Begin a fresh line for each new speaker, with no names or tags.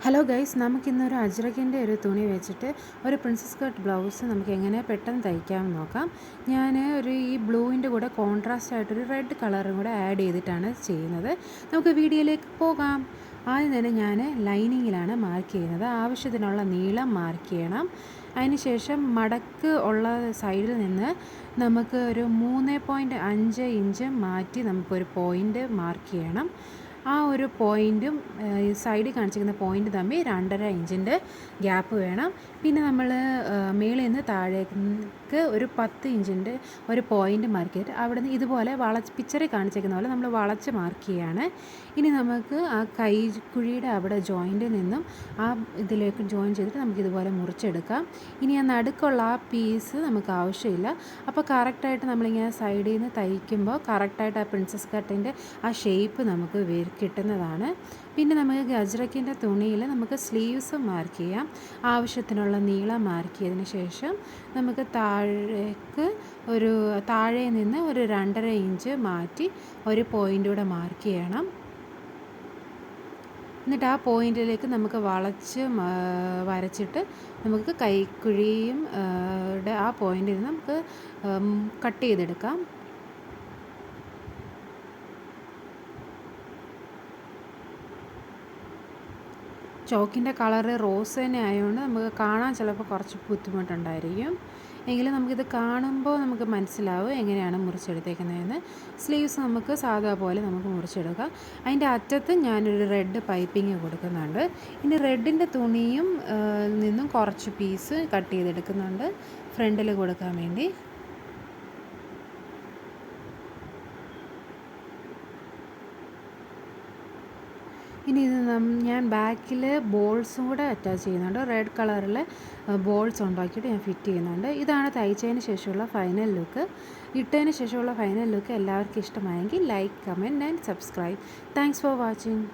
Hello guys, നമുക്കിന്നൊരു അജ്രക്കിൻ്റെ ഒരു തുണി വെച്ചിട്ട് ഒരു പ്രിൻസസ് കട്ട് ബ്ലൗസ് നമുക്ക് എങ്ങനെ പെട്ടെന്ന് തയ്ക്കാമെന്ന് നോക്കാം. ഞാൻ ഈ ബ്ലൂവിൻ്റെ കൂടെ കോൺട്രാസ്റ്റ് ആയിട്ടൊരു റെഡ് കളറും കൂടെ ആഡ് ചെയ്തിട്ടാണ് ചെയ്യുന്നത്. നമുക്ക് വീഡിയോയിലേക്ക് പോകാം. ആദ്യം തന്നെ ഞാൻ ലൈനിങ്ങിലാണ് മാർക്ക് ചെയ്യുന്നത്. ആവശ്യത്തിനുള്ള നീളം മാർക്ക് ചെയ്യണം. അതിനുശേഷം മടക്ക് ഉള്ള സൈഡിൽ നിന്ന് നമുക്ക് ഒരു 3.5 ഇഞ്ച് മാറ്റി നമുക്കൊരു പോയിൻ്റ് മാർക്ക് ചെയ്യണം. ആ ഒരു പോയിൻറ്റും ഈ സൈഡിൽ കാണിച്ചിരിക്കുന്ന പോയിൻ്റ് തമ്മിൽ 2.5 ഇഞ്ചിൻ്റെ ഗ്യാപ്പ് വേണം. പിന്നെ നമ്മൾ മേളിൽ നിന്ന് താഴേക്ക് ഒരു 10 ഇഞ്ചിൻ്റെ ഒരു പോയിൻ്റ് മാർക്ക് ചെയ്തിട്ട് അവിടെ നിന്ന് ഇതുപോലെ പിക്ചറിൽ കാണിച്ചിരിക്കുന്ന പോലെ നമ്മൾ വളച്ച് മാർക്ക് ചെയ്യുകയാണ്. ഇനി നമുക്ക് ആ കൈക്കുഴിയുടെ അവിടെ ജോയിൻറ്റിൽ നിന്നും ആ ഇതിലേക്ക് ജോയിൻ ചെയ്തിട്ട് നമുക്കിതുപോലെ മുറിച്ചെടുക്കാം. ഇനി ആ നടുക്കുള്ള ആ പീസ് നമുക്ക് ആവശ്യമില്ല. അപ്പോൾ കറക്റ്റായിട്ട് നമ്മളിങ്ങനെ സൈഡിൽ നിന്ന് തയ്ക്കുമ്പോൾ കറക്റ്റായിട്ട് ആ പ്രിൻസസ് കട്ടിൻ്റെ ആ ഷേപ്പ് നമുക്ക് കിട്ടുന്നതാണ്. പിന്നെ നമുക്ക് ഗജ്രക്കിൻ്റെ തുണിയിൽ നമുക്ക് സ്ലീവ്സ് മാർക്ക് ചെയ്യാം. ആവശ്യത്തിനുള്ള നീളം മാർക്ക് ചെയ്തതിന് ശേഷം നമുക്ക് താഴെ നിന്ന് ഒരു 2.5 ഇഞ്ച് മാറ്റി ഒരു പോയിൻ്റ് കൂടെ മാർക്ക് ചെയ്യണം. എന്നിട്ട് ആ പോയിൻറ്റിലേക്ക് നമുക്ക് വരച്ചിട്ട് നമുക്ക് കൈക്കുഴിയും ആ പോയിൻ്റിൽ നിന്ന് നമുക്ക് കട്ട് ചെയ്തെടുക്കാം. ചോക്കിൻ്റെ കളറ് റോസ് തന്നെ ആയതുകൊണ്ട് നമുക്ക് കാണാൻ ചിലപ്പോൾ കുറച്ച് ബുദ്ധിമുട്ടുണ്ടായിരിക്കും. എങ്കിലും നമുക്കിത് കാണുമ്പോൾ നമുക്ക് മനസ്സിലാവും എങ്ങനെയാണ് മുറിച്ചെടുത്തേക്കുന്നതെന്ന്. സ്ലീവ്സ് നമുക്ക് സാധാ പോലെ നമുക്ക് മുറിച്ചെടുക്കാം. അതിൻ്റെ അറ്റത്ത് ഞാനൊരു റെഡ് പൈപ്പിങ് കൊടുക്കുന്നുണ്ട്. ഇനി റെഡിൻ്റെ തുണിയും നിന്നും കുറച്ച് പീസ് കട്ട് ചെയ്തെടുക്കുന്നുണ്ട് ഫ്രണ്ടിൽ കൊടുക്കാൻ വേണ്ടി. ഇനി ഇത് ഞാൻ ബാക്കിൽ ബോൾസും കൂടെ അറ്റാച്ച് ചെയ്യുന്നുണ്ട്. റെഡ് കളറിൽ ബോൾസ് ഉണ്ടാക്കിയിട്ട് ഞാൻ ഫിറ്റ് ചെയ്യുന്നുണ്ട്. ഇതാണ് തയ്ച്ചതിന് ശേഷമുള്ള ഫൈനൽ ലുക്ക്. ഇട്ടതിന് ശേഷമുള്ള ഫൈനൽ ലുക്ക് എല്ലാവർക്കും ഇഷ്ടമായെങ്കിൽ like, comment and subscribe. Thanks for watching.